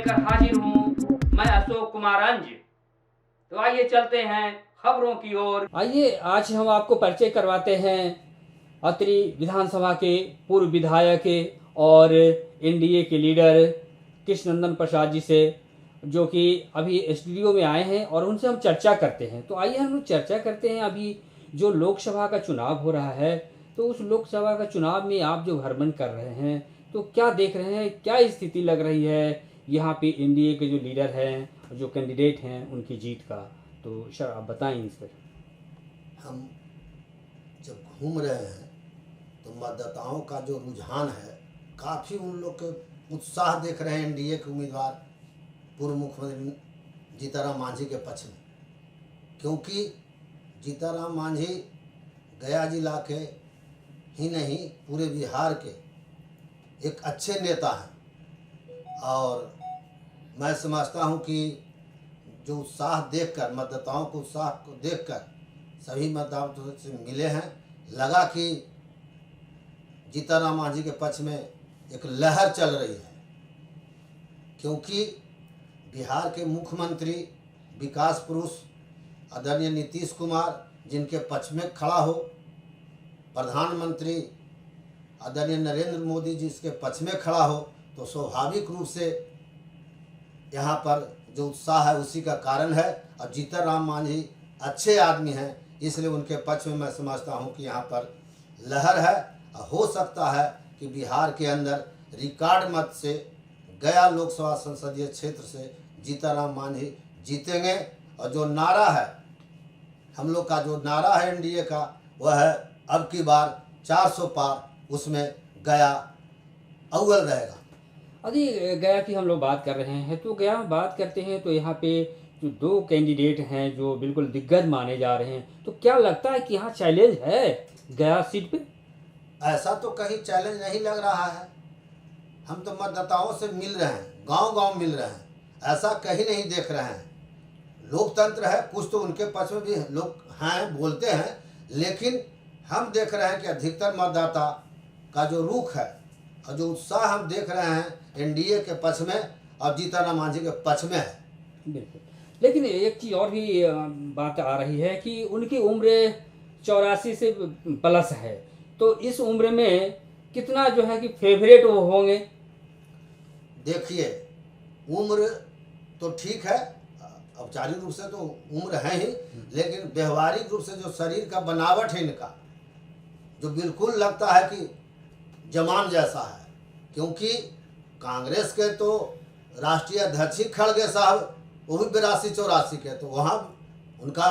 लेकर हाजिर हूँ मैं अशोक कुमार अंज। तो आइए चलते हैं खबरों की ओर। आइए आज हम आपको परिचय करवाते हैं अत्रि विधानसभा के पूर्व विधायक और एनडीए के लीडर कृष्णनंदन प्रसाद जी से, जो कि अभी स्टूडियो में आए हैं और उनसे हम चर्चा करते हैं। तो आइए हम लोग चर्चा करते हैं। अभी जो लोकसभा का चुनाव हो रहा है, तो उस लोकसभा का चुनाव में आप जो भ्रमण कर रहे हैं, तो क्या देख रहे हैं, क्या स्थिति लग रही है यहाँ पे एनडीए के जो लीडर हैं, जो कैंडिडेट हैं, उनकी जीत का? तो सर आप बताएं इस पर। हम जब घूम रहे हैं तो मतदाताओं का जो रुझान है, काफ़ी उन लोग के उत्साह देख रहे हैं एनडीए के उम्मीदवार पूर्व मुख्यमंत्री जीतनराम मांझी के पक्ष में, क्योंकि जीतनराम मांझी गया जिला के ही नहीं पूरे बिहार के एक अच्छे नेता हैं। और मैं समझता हूं कि जो उत्साह देखकर, मतदाताओं को उत्साह को देखकर सभी मतदाताओं से मिले हैं, लगा कि जीतनराम मांझी के पक्ष में एक लहर चल रही है, क्योंकि बिहार के मुख्यमंत्री विकास पुरुष आदरणीय नीतीश कुमार जिनके पक्ष में खड़ा हो, प्रधानमंत्री आदरणीय नरेंद्र मोदी जी इसके पक्ष में खड़ा हो, तो स्वाभाविक रूप से यहाँ पर जो उत्साह है उसी का कारण है। और जीतनराम मांझी अच्छे आदमी हैं, इसलिए उनके पक्ष में मैं समझता हूँ कि यहाँ पर लहर है। और हो सकता है कि बिहार के अंदर रिकॉर्ड मत से गया लोकसभा संसदीय क्षेत्र से जीतनराम मांझी जीतेंगे। और जो नारा है हम लोग का, जो नारा है एनडीए का, वह है अब की बार 400 पार, उसमें गया अव्वल रहेगा। यदि गया की हम लोग बात कर रहे हैं, तो गया में बात करते हैं तो यहाँ पे जो दो कैंडिडेट हैं जो बिल्कुल दिग्गज माने जा रहे हैं, तो क्या लगता है कि यहाँ चैलेंज है गया सीट पे? ऐसा तो कहीं चैलेंज नहीं लग रहा है। हम तो मतदाताओं से मिल रहे हैं, गांव-गांव मिल रहे हैं, ऐसा कहीं नहीं देख रहे हैं। लोकतंत्र है, कुछ तो उनके पक्ष में भी लोग हैं, बोलते हैं, लेकिन हम देख रहे हैं कि अधिकतर मतदाता का जो रुख है और जो उत्साह हम देख रहे हैं एनडीए के पक्ष में और जीतनराम मांझी के पक्ष में है। बिल्कुल। लेकिन एक चीज़ और भी बात आ रही है कि उनकी उम्र 84 से प्लस है, तो इस उम्र में कितना जो है कि फेवरेट वो होंगे? देखिए, उम्र तो ठीक है, औपचारिक रूप से तो उम्र है ही, लेकिन व्यवहारिक रूप से जो शरीर का बनावट है इनका, जो बिल्कुल लगता है कि जवान जैसा है। क्योंकि कांग्रेस के तो राष्ट्रीय अध्यक्ष ही खड़गे साहब, वो भी 82-84 के, तो वहाँ उनका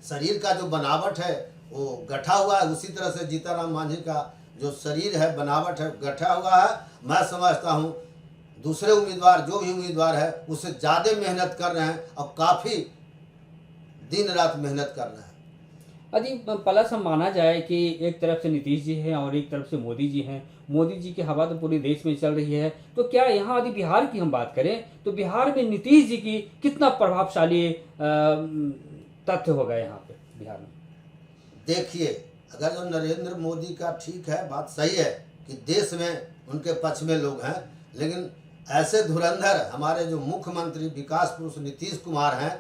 शरीर का जो बनावट है वो गठा हुआ है। उसी तरह से जीतनराम मांझी का जो शरीर है, बनावट है, गठा हुआ है। मैं समझता हूँ दूसरे उम्मीदवार, जो भी उम्मीदवार है, उससे ज़्यादा मेहनत कर रहे हैं और काफ़ी दिन रात मेहनत कर रहे हैं। यदि प्लस हम माना जाए कि एक तरफ से नीतीश जी हैं और एक तरफ से मोदी जी हैं, मोदी जी की हवा तो पूरे देश में चल रही है, तो क्या यहाँ यदि बिहार की हम बात करें तो बिहार में नीतीश जी की कितना प्रभावशाली तथ्य होगा यहाँ पे बिहार में? देखिए, अगर जो नरेंद्र मोदी का ठीक है, बात सही है कि देश में उनके पक्ष में लोग हैं, लेकिन ऐसे धुरंधर हमारे जो मुख्यमंत्री विकास पुरुष नीतीश कुमार हैं,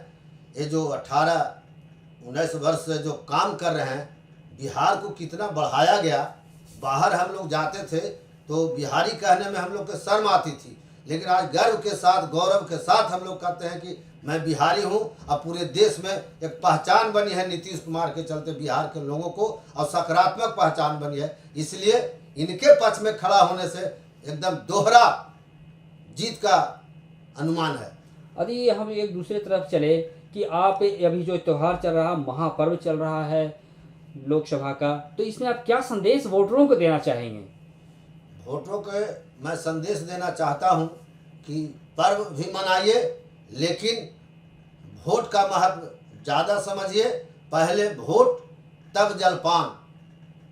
ये जो 18-19 वर्ष से जो काम कर रहे हैं, बिहार को कितना बढ़ाया गया। बाहर हम लोग जाते थे तो बिहारी कहने में हम लोग को शर्म आती थी, लेकिन आज गर्व के साथ, गौरव के साथ हम लोग कहते हैं कि मैं बिहारी हूँ। और पूरे देश में एक पहचान बनी है नीतीश कुमार के चलते बिहार के लोगों को, और सकारात्मक पहचान बनी है। इसलिए इनके पक्ष में खड़ा होने से एकदम दोहरा जीत का अनुमान है। यदि हम एक दूसरे तरफ चले कि आप अभी जो त्यौहार चल रहा, महापर्व चल रहा है लोकसभा का, तो इसमें आप क्या संदेश वोटरों को देना चाहेंगे? वोटरों को मैं संदेश देना चाहता हूं कि पर्व भी मनाइए, लेकिन वोट का महत्व ज़्यादा समझिए। पहले वोट तब जलपान,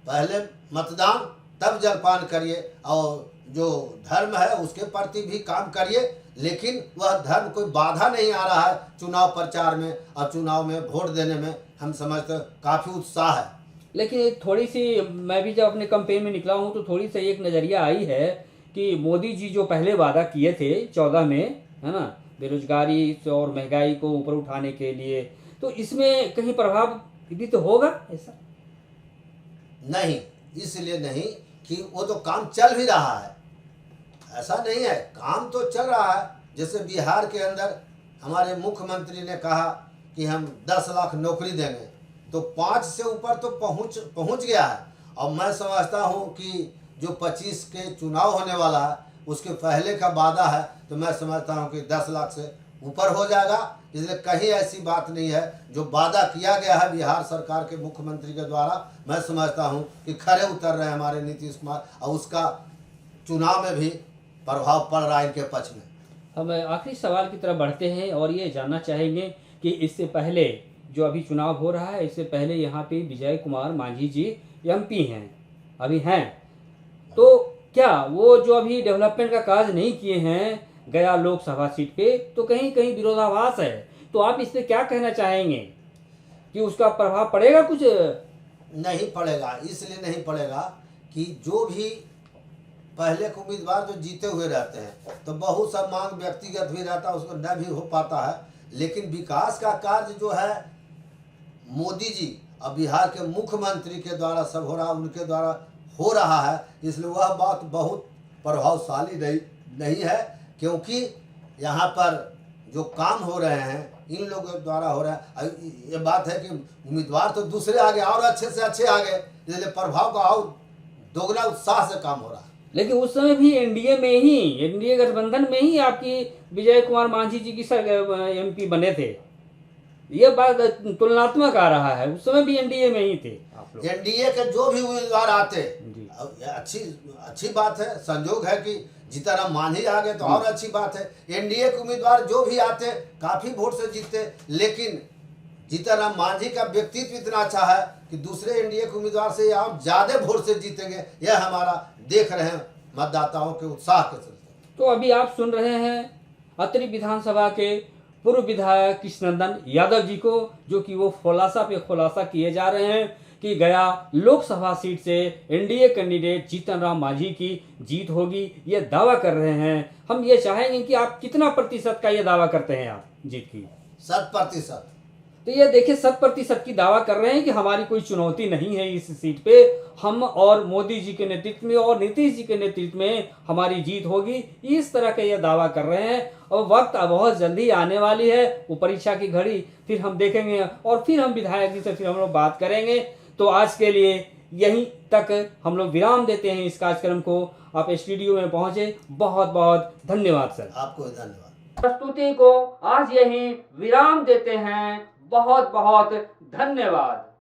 पहले मतदान तब जलपान करिए, और जो धर्म है उसके प्रति भी काम करिए, लेकिन वह धर्म कोई बाधा नहीं आ रहा है चुनाव प्रचार में और चुनाव में वोट देने में। हम समझते काफ़ी उत्साह है। लेकिन एक थोड़ी सी, मैं भी जब अपने कैंपेन में निकला हूँ तो थोड़ी सी एक नज़रिया आई है कि मोदी जी जो पहले वादा किए थे 14 में, है ना, बेरोजगारी से और महंगाई को ऊपर उठाने के लिए। तो इसमें कहीं प्रभाव भी तो होगा ऐसा? नहीं, इसलिए नहीं कि वो तो काम चल भी रहा है, ऐसा नहीं है, काम तो चल रहा है। जैसे बिहार के अंदर हमारे मुख्यमंत्री ने कहा कि हम 10 लाख नौकरी देंगे, तो 5 से ऊपर तो पहुंच गया है। और मैं समझता हूं कि जो 25 के चुनाव होने वाला है उसके पहले का वादा है, तो मैं समझता हूं कि 10 लाख से ऊपर हो जाएगा। इसलिए कहीं ऐसी बात नहीं है, जो वादा किया गया है बिहार सरकार के मुख्यमंत्री के द्वारा, मैं समझता हूं कि खरे उतर रहे हैं हमारे नीतीश कुमार, और उसका चुनाव में भी प्रभाव पड़ रहा है इनके पक्ष में। हम आखिरी सवाल की तरफ बढ़ते हैं और ये जानना चाहेंगे कि इससे पहले जो अभी चुनाव हो रहा है, इससे पहले यहाँ पे विजय कुमार मांझी जी एमपी हैं, अभी हैं, तो क्या वो जो अभी डेवलपमेंट का काज नहीं किए हैं गया लोकसभा सीट पे, तो कहीं कहीं विरोधाभास है, तो आप इस पे क्या कहना चाहेंगे कि उसका प्रभाव पड़ेगा कुछ? नहीं पड़ेगा, इसलिए नहीं पड़ेगा कि जो भी पहले के उम्मीदवार जो जीते हुए रहते हैं तो बहुत सा मांग व्यक्तिगत भी रहता है, उसको न भी हो पाता है, लेकिन विकास का कार्य जो है मोदी जी और बिहार के मुख्यमंत्री के द्वारा सब हो रहा, उनके द्वारा हो रहा है, इसलिए वह बात बहुत प्रभावशाली नहीं है। क्योंकि यहाँ पर जो काम हो रहे हैं इन लोगों के द्वारा हो रहा है। ये बात है कि उम्मीदवार तो दूसरे आगे और अच्छे से अच्छे आगे, इसलिए प्रभाव का और दोगुना उत्साह से काम हो रहा है। लेकिन उस समय भी एनडीए में ही, एनडीए गठबंधन में ही आपकी विजय कुमार मांझी जी की एमपी बने थे, ये बात तुलनात्मक आ रहा है, उस समय भी एनडीए में ही थे आप लोग। एनडीए के जो भी उम्मीदवार आते, जी। अच्छी बात है, संजोग है कि जीताराम मांझी आ गए तो और अच्छी बात है। एनडीए के उम्मीदवार जो भी आते काफी वोट से जीतते, लेकिन जीताराम मांझी का व्यक्तित्व इतना अच्छा है कि दूसरे एनडीए के उम्मीदवार से और ज्यादा वोट से जीतेंगे, यह हमारा देख रहे हैं मतदाताओं के उत्साह के चलते। तो अभी आप सुन रहे हैं अत्रि विधानसभा के पूर्व विधायक कृष्णनंदन यादव जी को, जो कि वो खुलासा पे खुलासा किए जा रहे हैं कि गया लोकसभा सीट से एनडीए कैंडिडेट जीतन राम मांझी की जीत होगी, ये दावा कर रहे हैं। हम ये चाहेंगे कि आप कितना प्रतिशत का ये दावा करते हैं आप जीत की? 100%। तो ये देखिए 100% की दावा कर रहे हैं कि हमारी कोई चुनौती नहीं है इस सीट पे, हम और मोदी जी के नेतृत्व में और नीतीश जी के नेतृत्व में हमारी जीत होगी, इस तरह का ये दावा कर रहे हैं। और वक्त बहुत जल्दी आने वाली है, वो परीक्षा की घड़ी, फिर हम देखेंगे और फिर हम विधायक जी से फिर हम लोग बात करेंगे। तो आज के लिए यहीं तक हम लोग विराम देते हैं इस कार्यक्रम को। आप स्टूडियो में पहुंचे, बहुत बहुत धन्यवाद सर। आपको धन्यवाद। प्रस्तुति को आज यहीं विराम देते हैं, बहुत बहुत धन्यवाद।